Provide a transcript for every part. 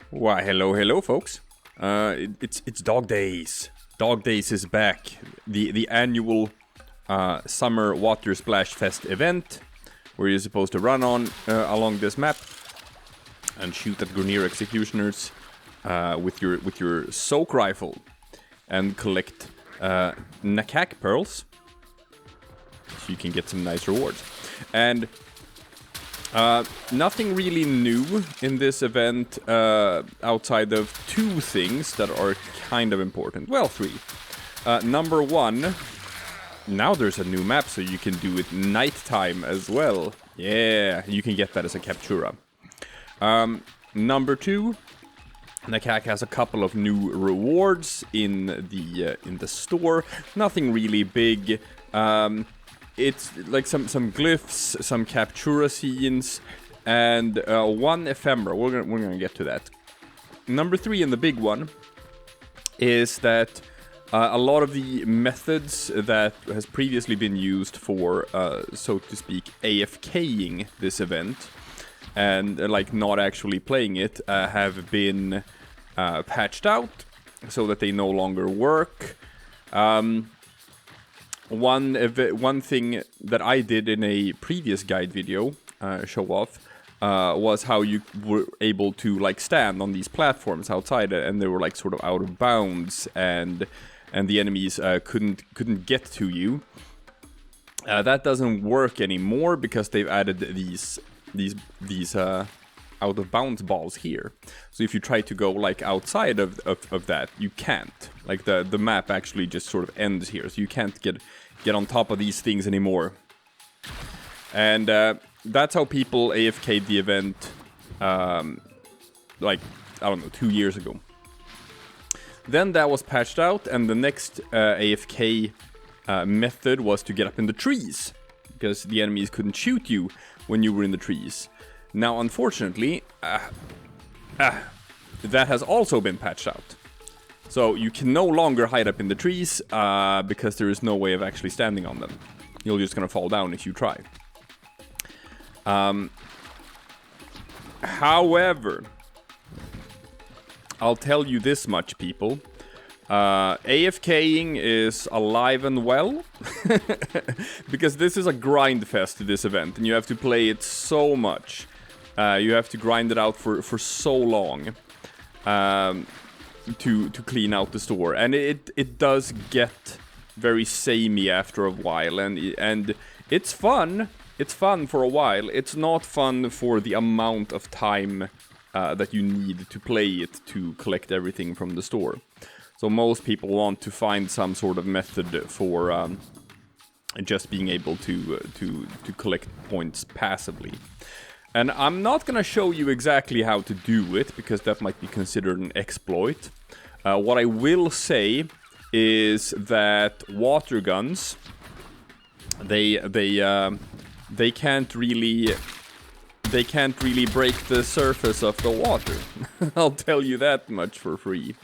Why, hello, folks. It's Dog Days. Dog Days is back. The annual summer water splash fest event, where you're supposed to run on along this map and shoot at Grenier executioners with your soak rifle and collect Nikex pearls, so you can get some nice rewards. And nothing really new in this event outside of two things that are kind of important. Well, three. Number one, now there's a new map, so you can do it nighttime as well. Yeah, you can get that as a captura. Number two, Nikex has a couple of new rewards in the store. Nothing really big. It's like some glyphs, some captura scenes, and one ephemera. We're gonna get to that. Number three, and the big one, is that a lot of the methods that has previously been used for, so to speak, AFKing this event, and like not actually playing it, have been patched out so that they no longer work. One thing that I did in a previous guide video, show off, was how you were able to like stand on these platforms outside, and they were like sort of out of bounds, and the enemies couldn't get to you. That doesn't work anymore because they've added these out of bounds balls here. So if you try to go like outside of that, you can't. Like the map actually just sort of ends here, so you can't get on top of these things anymore. And that's how people AFK'd the event like, I don't know, 2 years ago. Then that was patched out, and the next AFK method was to get up in the trees, because the enemies couldn't shoot you when you were in the trees. Now, unfortunately, that has also been patched out. So you can no longer hide up in the trees, because there is no way of actually standing on them. You're just gonna fall down if you try. However, I'll tell you this much, people. AFKing is alive and well, because this is a grind fest, this event, and you have to play it so much. You have to grind it out for so long to clean out the store, and it does get very samey after a while, and it's fun. It's fun for a while. It's not fun for the amount of time that you need to play it to collect everything from the store. So most people want to find some sort of method for just being able to collect points passively. And I'm not gonna show you exactly how to do it, because that might be considered an exploit. What I will say is that water guns, they can't really break the surface of the water. I'll tell you that much for free.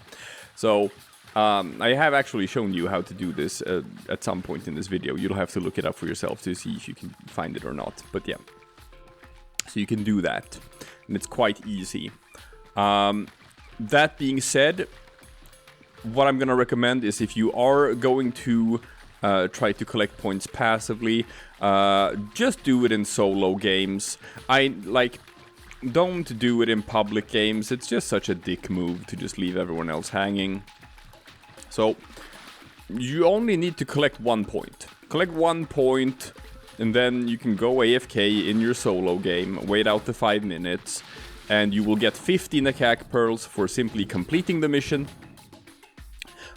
So I have actually shown you how to do this at some point in this video. You'll have to look it up for yourself to see if you can find it or not. But yeah, so you can do that, and it's quite easy. That being said, what I'm gonna recommend is, if you are going to try to collect points passively, just do it in solo games. Don't do it in public games. It's just such a dick move to just leave everyone else hanging. So you only need to collect 1 point. Collect 1 point, and then you can go AFK in your solo game, wait out the 5 minutes, and you will get 50 Nikex pearls for simply completing the mission.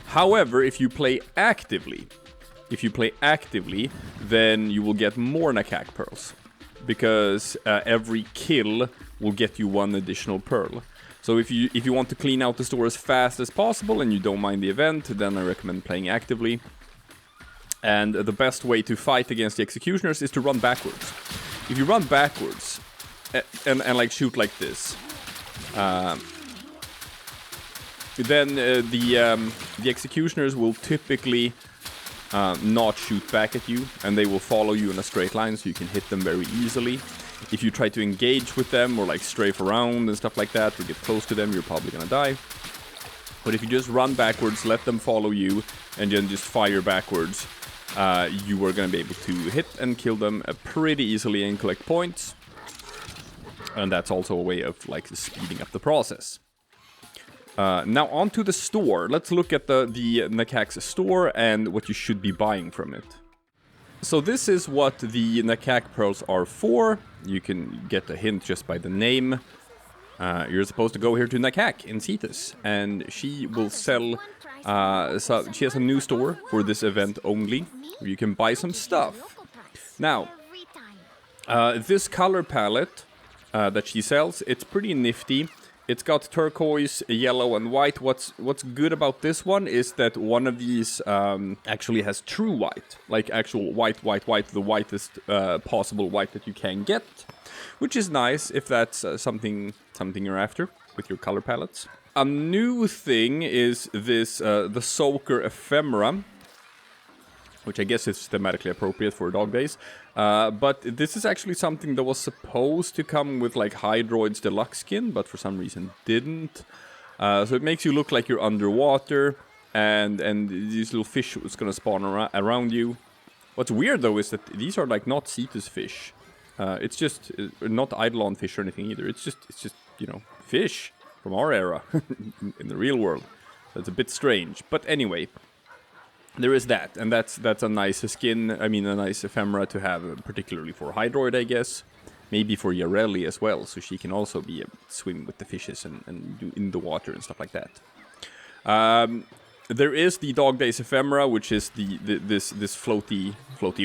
However, if you play actively, then you will get more Nikex pearls, because every kill will get you 1 additional pearl. So if you want to clean out the store as fast as possible and you don't mind the event, then I recommend playing actively. And the best way to fight against the executioners is to run backwards. If you run backwards and like shoot like this, then the executioners will typically not shoot back at you, and they will follow you in a straight line, so you can hit them very easily. If you try to engage with them or like strafe around and stuff like that, or get close to them, you're probably gonna die. But if you just run backwards, let them follow you, and then just fire backwards, you are gonna be able to hit and kill them pretty easily and collect points. And that's also a way of like speeding up the process. Now onto the store. Let's look at the Nikex Store and what you should be buying from it. So this is what the Nikex pearls are for. You can get a hint just by the name. You're supposed to go here to Nikex in Cetus, and she will sell. So she has a new store for this event only, where you can buy some stuff. Now, this color palette that she sells, it's pretty nifty. It's got turquoise, yellow, and white. What's good about this one is that one of these actually has true white. Like actual white, the whitest possible white that you can get. Which is nice if that's something you're after with your color palettes. A new thing is this, the Soaker Ephemera, which I guess is thematically appropriate for Dog Days. But this is actually something that was supposed to come with like Hydroid's deluxe skin, but for some reason didn't. So it makes you look like you're underwater, and these little fish is gonna spawn around you. What's weird though is that these are like not Cetus fish. It's just not Eidolon fish or anything either. It's just you know, fish from our era in the real world. That's a bit strange, but anyway. There is that, and that's a nice skin, I mean a nice ephemera to have, particularly for Hydroid, I guess. Maybe for Yareli as well, so she can also be swim with the fishes and do in the water and stuff like that. There is the Dog Days ephemera, which is this floaty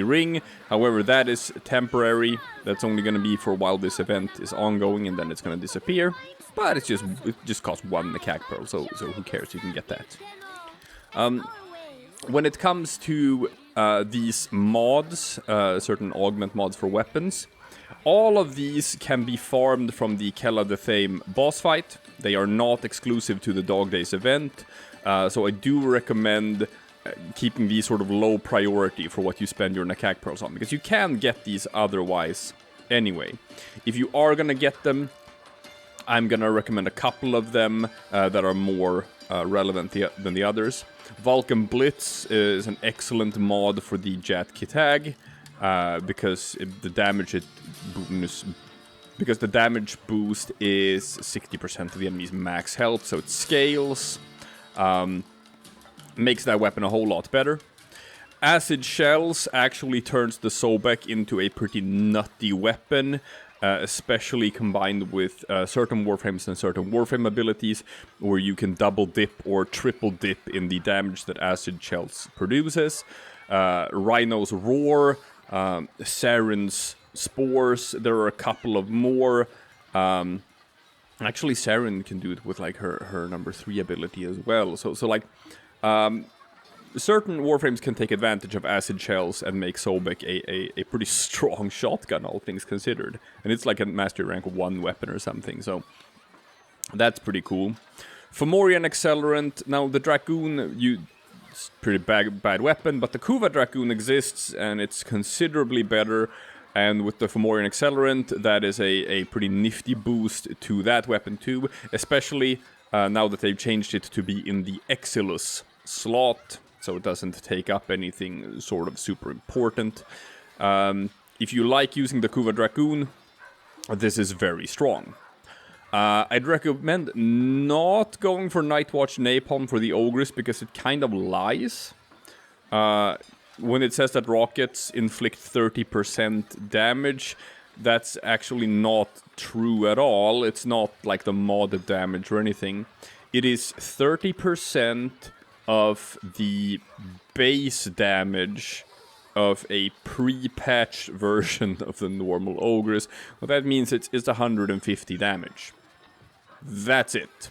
ring. However, that is temporary. That's only going to be for while this event is ongoing, and then it's going to disappear. But it just costs 1 Nikex pearl, so who cares? You can get that. When it comes to these mods, certain augment mods for weapons, all of these can be farmed from the Kella the Thame boss fight. They are not exclusive to the Dog Days event, so I do recommend keeping these sort of low priority for what you spend your Nikex pearls on, because you can get these otherwise anyway. If you are gonna get them, I'm gonna recommend a couple of them that are more relevant than the others. Vulcan Blitz is an excellent mod for the Jat Kitag, because the damage boost is 60% of the enemy's max health, so it scales. Makes that weapon a whole lot better. Acid Shells actually turns the Sobek into a pretty nutty weapon, especially combined with certain Warframes and certain Warframe abilities, where you can double dip or triple dip in the damage that Acid Shells produces. Rhino's Roar, Saren's Spores, there are a couple of more. Actually, Saren can do it with like her number 3 ability as well. So like, certain Warframes can take advantage of Acid Shells and make Sobek a pretty strong shotgun, all things considered. And it's like a Mastery Rank 1 weapon or something, so that's pretty cool. Fomorian Accelerant, now the Dragoon, it's a pretty bad weapon, but the Kuva Dragoon exists, and it's considerably better. And with the Fomorian Accelerant, that is a pretty nifty boost to that weapon too, especially now that they've changed it to be in the Exilus slot, so it doesn't take up anything sort of super important. If you like using the Kuva Dragoon, this is very strong. I'd recommend not going for Nightwatch Napalm for the Ogress, because it kind of lies. When it says that rockets inflict 30% damage, that's actually not true at all. It's not like the modded damage or anything. It is 30% of the base damage of a pre-patched version of the normal Ogress. What that means, it's 150 damage. That's it.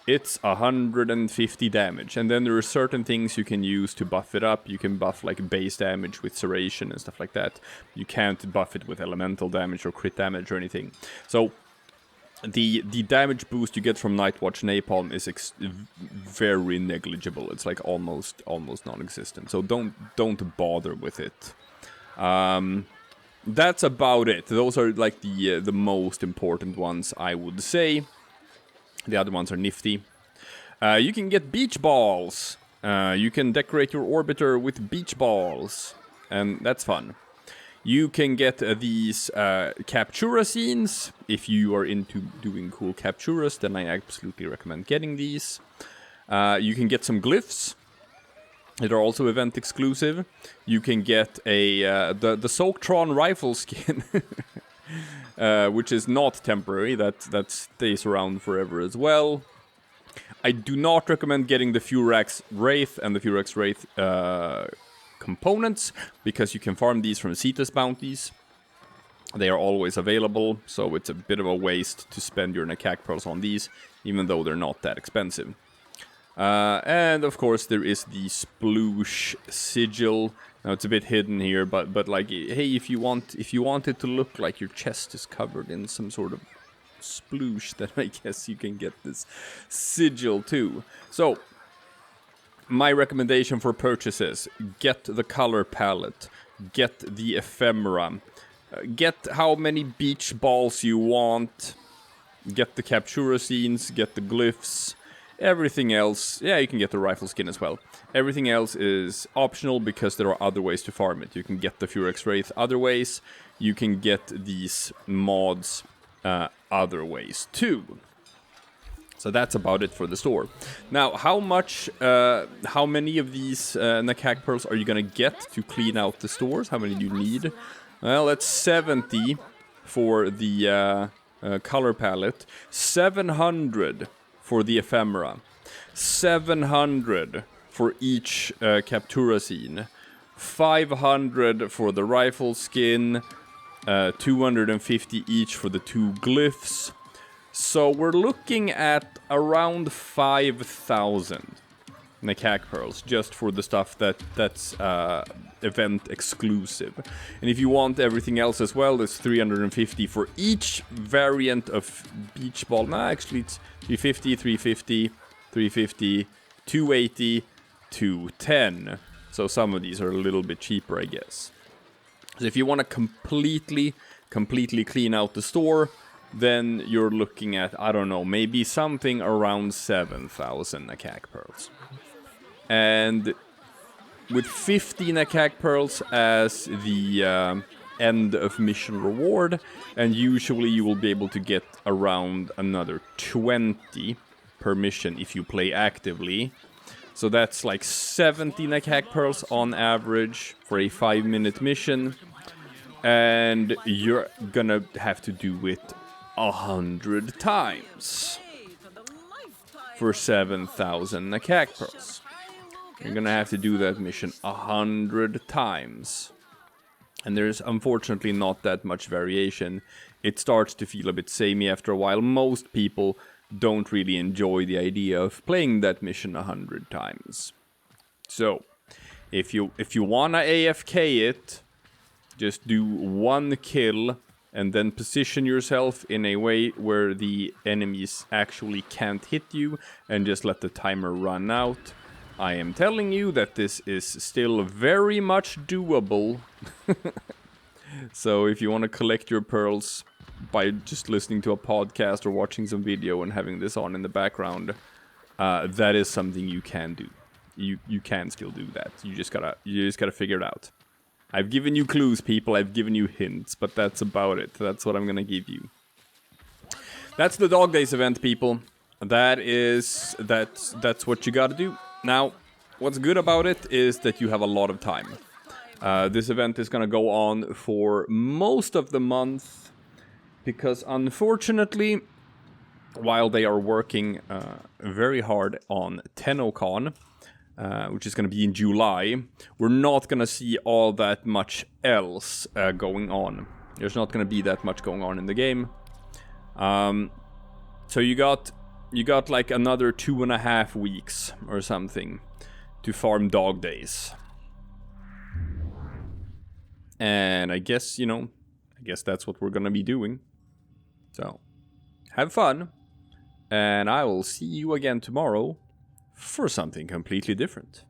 It's 150 damage, and then there are certain things you can use to buff it up. You can buff like base damage with Serration and stuff like that. You can't buff it with elemental damage or crit damage or anything. So the damage boost you get from Nightwatch Napalm is very negligible. It's like almost non-existent. So don't bother with it. that's about it. Those are like the most important ones, I would say. The other ones are nifty. You can get beach balls. You can decorate your orbiter with beach balls, and that's fun. You can get these captura scenes. If you are into doing cool capturas, then I absolutely recommend getting these. You can get some glyphs that are also event exclusive. You can get the Soaktron rifle skin, which is not temporary. That stays around forever as well. I do not recommend getting the Furax Wraith and the Furax Wraith components, because you can farm these from Cetus bounties. They are always available, so it's a bit of a waste to spend your Nikex pearls on these, even though they're not that expensive. And of course there is the sploosh sigil. Now it's a bit hidden here, but like, hey, if you want it to look like your chest is covered in some sort of sploosh, then I guess you can get this sigil too. So my recommendation for purchases: get the color palette, get the ephemera, get how many beach balls you want, get the captura scenes, get the glyphs. Everything else, yeah, you can get the rifle skin as well. Everything else is optional, because there are other ways to farm it. You can get the Furax Wraith other ways. You can get these mods other ways too. So that's about it for the store. Now, how many of these Nikex pearls are you gonna get to clean out the stores? How many do you need? Well, that's 70 for the color palette, 700 for the ephemera, 700 for each captura scene, 500 for the rifle skin, 250 each for the 2 glyphs. So we're looking at around 5,000 Nikex pearls just for the stuff that's event exclusive. And if you want everything else as well, there's 350 for each variant of beach ball. No, actually it's 350, 350, 350, 280, 210. So some of these are a little bit cheaper, I guess. So if you want to completely clean out the store, then you're looking at, I don't know, maybe something around 7,000 Nikex pearls. And with 50 Nikex pearls as the end of mission reward, and usually you will be able to get around another 20 per mission if you play actively. So that's like 70 Nikex pearls on average for a 5-minute mission, and you're gonna have to do it 100 times for 7,000 Nikex pearls. You're gonna have to do that mission 100 times. And there's unfortunately not that much variation. It starts to feel a bit samey after a while. Most people don't really enjoy the idea of playing that mission 100 times. So, if you wanna AFK it, just do 1 kill and then position yourself in a way where the enemies actually can't hit you, and just let the timer run out. I am telling you that this is still very much doable. So if you want to collect your pearls by just listening to a podcast or watching some video and having this on in the background, that is something you can do. You can still do that. You just gotta figure it out. I've given you clues, people. I've given you hints, but that's about it. That's what I'm gonna give you. That's the Dog Days event, people. That's what you gotta do. Now, what's good about it is that you have a lot of time. This event is gonna go on for most of the month, because unfortunately, while they are working very hard on TennoCon, which is going to be in July, we're not going to see all that much else going on. There's not going to be that much going on in the game. So you got like another 2.5 weeks or something to farm Dog Days. And I guess, that's what we're going to be doing. So, have fun. And I will see you again tomorrow for something completely different.